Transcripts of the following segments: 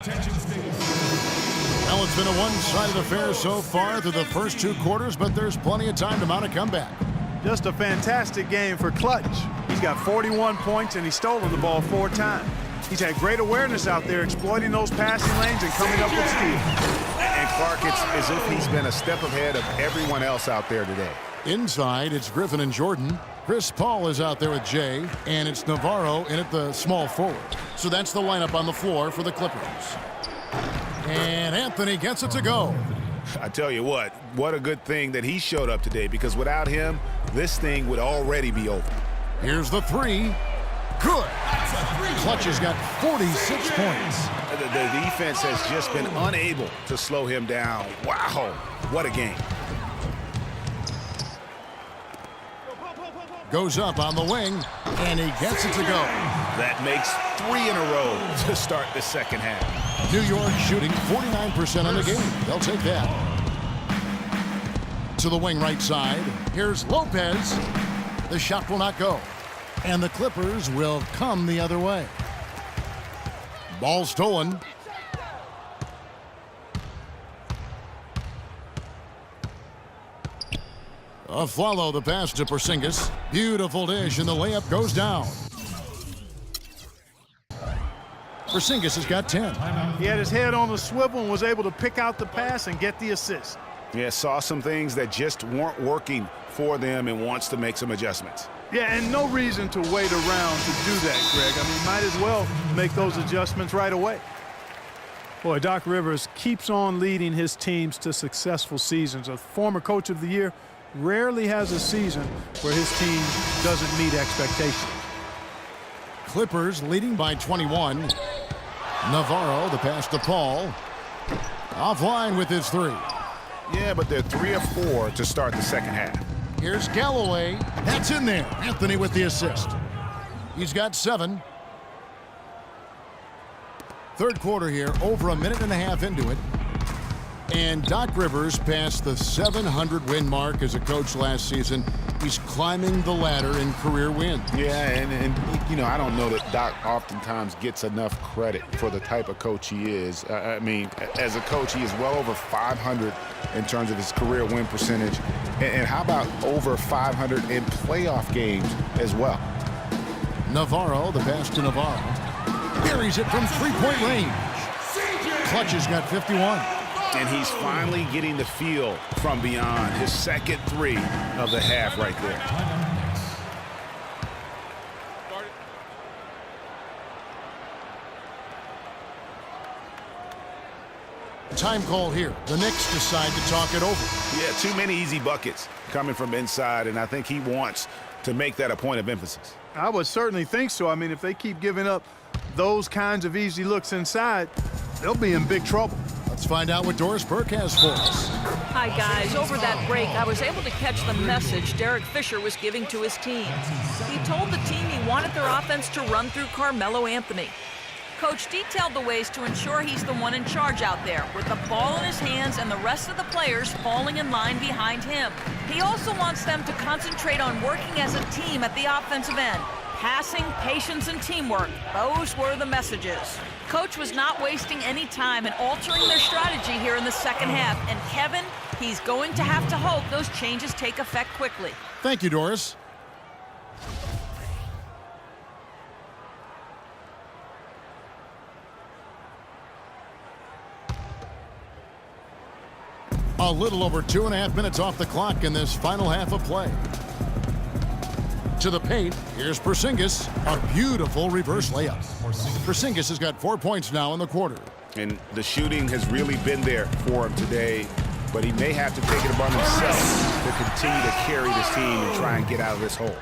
Well, it's been a one-sided affair so far through the first two quarters, but there's plenty of time to mount a comeback. Just a fantastic game for Clutch. He's got 41 points and he's stolen the ball 4 times. He's had great awareness out there, exploiting those passing lanes and coming up with steals. And Clark, it's as if he's been a step ahead of everyone else out there today. Inside, it's Griffin and Jordan. Chris Paul is out there with Jay, and it's Navarro in at the small forward. So that's the lineup on the floor for the Clippers. And Anthony gets it to go. I tell you what a good thing that he showed up today, because without him, this thing would already be over. Here's the three. Good. Clutch has got 46 points. The defense has just been unable to slow him down. Wow, what a game. Goes up on the wing, and he gets it to go. That makes 3 in a row to start the second half. New York shooting 49% on the game. They'll take that. To the wing right side. Here's Lopez. The shot will not go. And the Clippers will come the other way. Ball stolen. Follow the pass to Porzingis. Beautiful dish, and the layup goes down. Porzingis has got 10. He had his head on the swivel and was able to pick out the pass and get the assist. Yeah, saw some things that just weren't working for them and wants to make some adjustments. Yeah, and no reason to wait around to do that, Greg. I mean, might as well make those adjustments right away. Boy, Doc Rivers keeps on leading his teams to successful seasons. A former coach of the year rarely has a season where his team doesn't meet expectations. Clippers leading by 21. Navarro, the pass to Paul. Offline with his three. Yeah, but they're 3 of 4 to start the second half. Here's Galloway. That's in there. Anthony with the assist. He's got 7. Third quarter here, over a minute and a half into it. And Doc Rivers passed the 700-win mark as a coach last season. He's climbing the ladder in career wins. Yeah, and you know, I don't know that Doc oftentimes gets enough credit for the type of coach he is. I mean, as a coach, he is well over 500 in terms of his career win percentage. And how about over 500 in playoff games as well? Navarro, the pass to Navarro. Buries it from three-point range. Clutch has got 51. And he's finally getting the feel from beyond. His second 3 of the half right there. Time call here. The Knicks decide to talk it over. Yeah, too many easy buckets coming from inside, and I think he wants to make that a point of emphasis. I would certainly think so. I mean, if they keep giving up those kinds of easy looks inside, they'll be in big trouble. Let's find out what Doris Burke has for us. Hi, guys. Over that break, I was able to catch the message Derek Fisher was giving to his team. He told the team he wanted their offense to run through Carmelo Anthony. Coach detailed the ways to ensure he's the one in charge out there, with the ball in his hands and the rest of the players falling in line behind him. He also wants them to concentrate on working as a team at the offensive end. Passing, patience, and teamwork. Those were the messages. Coach was not wasting any time in altering their strategy here in the second half. And Kevin, he's going to have to hope those changes take effect quickly. Thank you, Doris. A little over 2.5 minutes off the clock in this final half of play. To the paint, here's Porzingis. A beautiful reverse layup. Porzingis has got 4 points now in the quarter. And the shooting has really been there for him today, but he may have to take it upon himself to continue to carry this team and try and get out of this hole.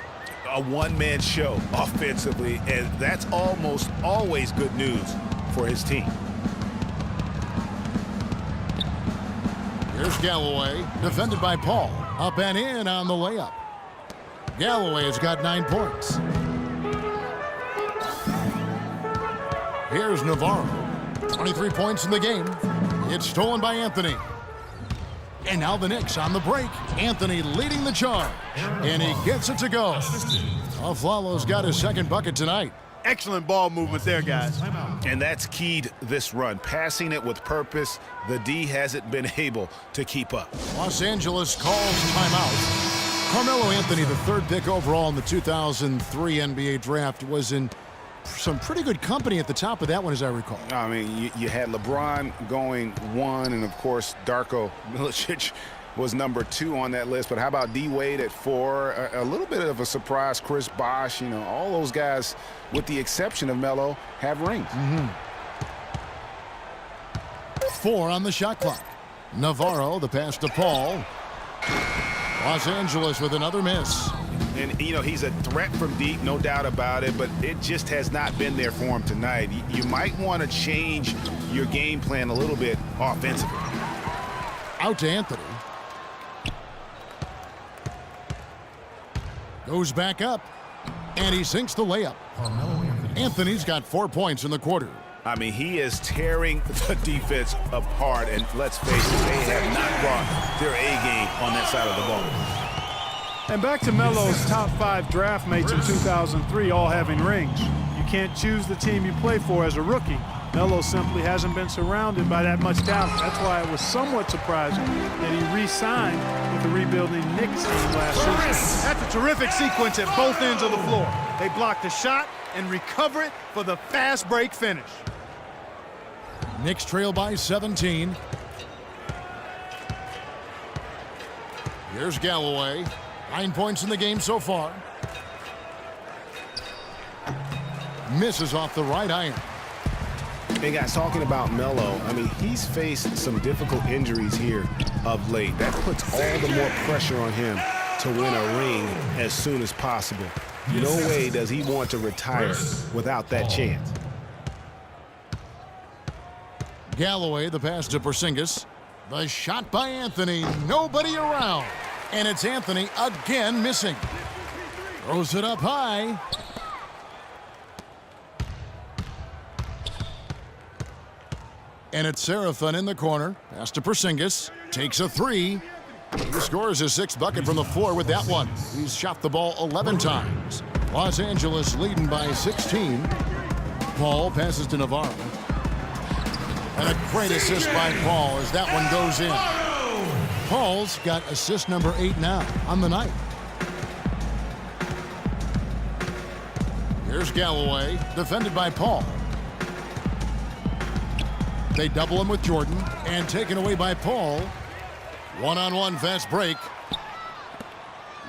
A one-man show offensively, and that's almost always good news for his team. Here's Galloway, defended by Paul. Up and in on the layup. Galloway has got 9 points. Here's Navarro. 23 points in the game. It's stolen by Anthony. And now the Knicks on the break. Anthony leading the charge. And he gets it to go. Aflalo's got his second bucket tonight. Excellent ball movement there, guys. And that's keyed this run. Passing it with purpose, the D hasn't been able to keep up. Los Angeles calls timeout. Carmelo Anthony, the third pick overall in the 2003 NBA draft, was in some pretty good company at the top of that one, as I recall. I mean, you had LeBron going 1, and, of course, Darko Milicic was number 2 on that list. But how about D-Wade at 4? A little bit of a surprise, Chris Bosh. You know, all those guys, with the exception of Melo, have rings. 4 on the shot clock. Navarro, the pass to Paul. Los Angeles with another miss. And, you know, he's a threat from deep, no doubt about it, but it just has not been there for him tonight. You might want to change your game plan a little bit offensively. Out to Anthony. Goes back up, and he sinks the layup. Anthony's got 4 points in the quarter. I mean, he is tearing the defense apart, and let's face it, they have not brought their A game on that side of the ball. And back to Melo's top 5 draft mates in 2003, all having rings. You can't choose the team you play for as a rookie. Melo simply hasn't been surrounded by that much talent. That's why it was somewhat surprising that he re-signed with the rebuilding Knicks team last season. That's a terrific sequence at both ends of the floor. They block the shot and recover it for the fast break finish. Knicks trail by 17. Here's Galloway. 9 points in the game so far. Misses off the right iron. Hey guys, talking about Melo, I mean, he's faced some difficult injuries here of late. That puts all the more pressure on him to win a ring as soon as possible. No way does he want to retire without that chance. Galloway, the pass to Porzingis. The shot by Anthony. Nobody around. And it's Anthony again missing. Throws it up high. And it's Seraphin in the corner. Pass to Porzingis. Takes a 3. He scores his 6th bucket from the floor with that one. He's shot the ball 11 times. Los Angeles leading by 16. Paul passes to Navarro. And a great assist by Paul as that one goes in. Paul's got assist number 8 now on the night. Here's Galloway, defended by Paul. They double him with Jordan, and taken away by Paul. One-on-one fast break.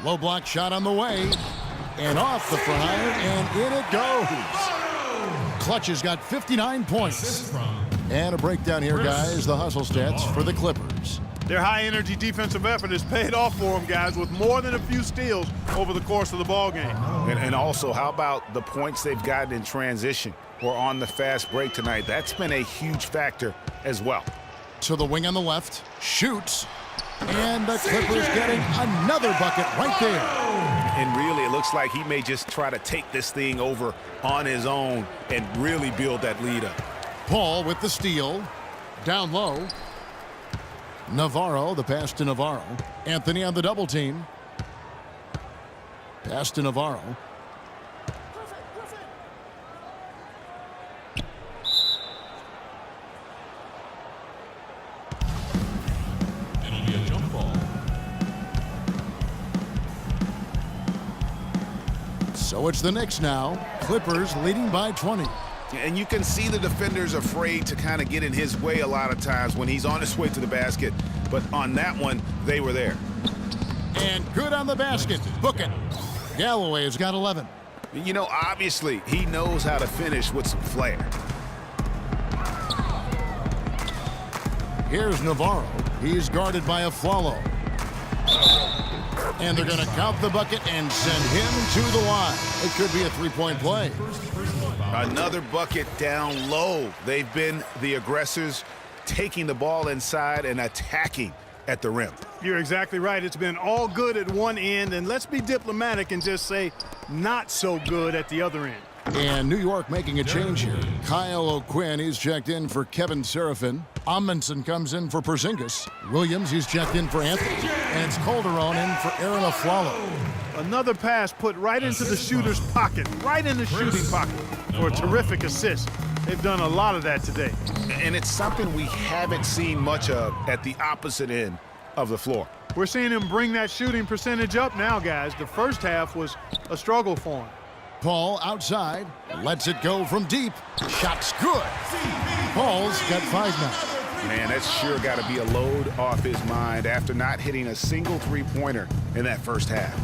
Low block shot on the way. And off the front iron, and in it goes. Clutch has got 59 points. And a breakdown here, guys, the hustle stats for the Clippers. Their high-energy defensive effort has paid off for them, guys, with more than a few steals over the course of the ballgame. And also, how about the points they've gotten in transition or on the fast break tonight? That's been a huge factor as well. To the wing on the left, shoots, and the Clippers getting another bucket right there. And really, it looks like he may just try to take this thing over on his own and really build that lead up. Paul with the steal, down low. Navarro, the pass to Navarro. Anthony on the double team. Pass to Navarro. It'll be a jump ball. So it's the Knicks now. Clippers leading by 20. And you can see the defenders afraid to kind of get in his way a lot of times when he's on his way to the basket. But on that one, they were there. And good on the basket. Book it. Galloway has got 11. You know, obviously, he knows how to finish with some flair. Here's Navarro. He's guarded by Afflalo. And they're going to count the bucket and send him to the line. It could be a three-point play. Another bucket down low. They've been the aggressors, taking the ball inside and attacking at the rim. You're exactly right. It's been all good at one end, and let's be diplomatic and just say not so good at the other end. And New York making a change here. Kyle O'Quinn, he's checked in for Kevin Seraphin. Amundsen comes in for Porzingis. Williams, he's checked in for Anthony. And it's Calderon in for Aaron Afflalo. Another pass put right into the shooter's pocket, right in the shooting pocket. for a terrific assist. They've done a lot of that today. And it's something we haven't seen much of at the opposite end of the floor. We're seeing him bring that shooting percentage up now, guys. The first half was a struggle for him. Paul outside, lets it go from deep. Shot's good. Paul's got 5 now. Man, that's sure got to be a load off his mind after not hitting a single three-pointer in that first half.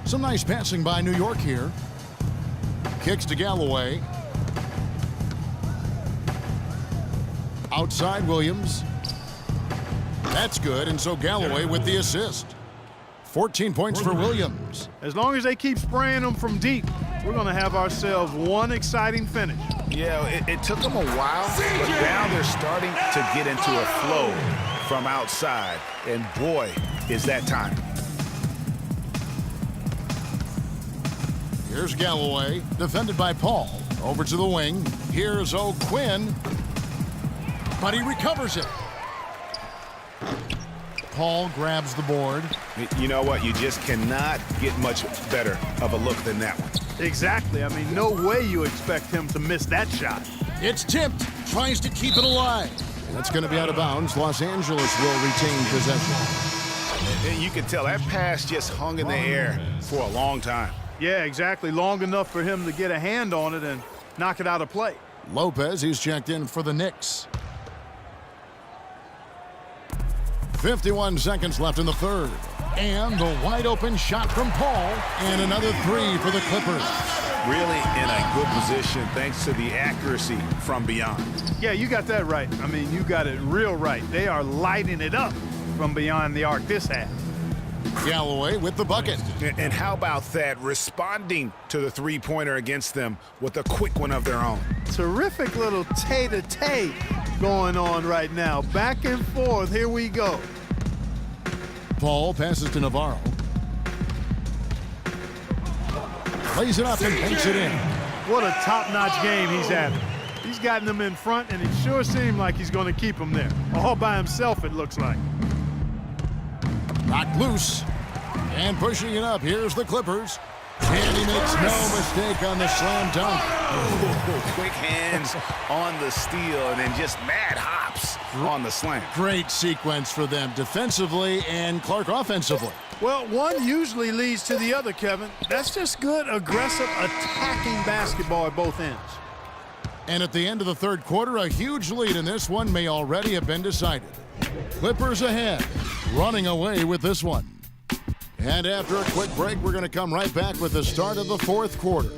Some nice passing by New York here. Kicks to Galloway. Outside Williams. That's good, and so Galloway with the assist. 14 points for Williams. As long as they keep spraying them from deep, we're going to have ourselves one exciting finish. Yeah, it took them a while, but now they're starting to get into a flow from outside. And boy, is that time. Here's Galloway, defended by Paul. Over to the wing. Here's O'Quinn. But he recovers it. Paul grabs the board. You know what? You just cannot get much better of a look than that one. Exactly. I mean, no way you expect him to miss that shot. It's tipped. Tries to keep it alive. That's going to be out of bounds. Los Angeles will retain possession. And you can tell that pass just hung in the air for a long time. Yeah, exactly. Long enough for him to get a hand on it and knock it out of play. Lopez, he's checked in for the Knicks. 51 seconds left in the third. And the wide open shot from Paul. And another 3 for the Clippers. Really in a good position thanks to the accuracy from beyond. Yeah, you got that right. I mean, you got it real right. They are lighting it up from beyond the arc this half. Galloway with the bucket. And how about that? Responding to the three-pointer against them with a quick one of their own. Terrific little tay-to-tay going on right now. Back and forth. Here we go. Paul passes to Navarro. Plays it up and banks it in. What a top-notch game he's having. He's gotten them in front, and it sure seemed like he's going to keep them there. All by himself, it looks like. Knocked loose. And pushing it up. Here's the Clippers. And he makes no mistake on the slam dunk. Oh, quick hands on the steal and then just mad hops on the slam. Great sequence for them defensively and Clark offensively. Well, one usually leads to the other, Kevin. That's just good, aggressive, attacking basketball at both ends. And at the end of the third quarter, a huge lead in this one may already have been decided. Clippers ahead, running away with this one. And after a quick break, we're going to come right back with the start of the fourth quarter.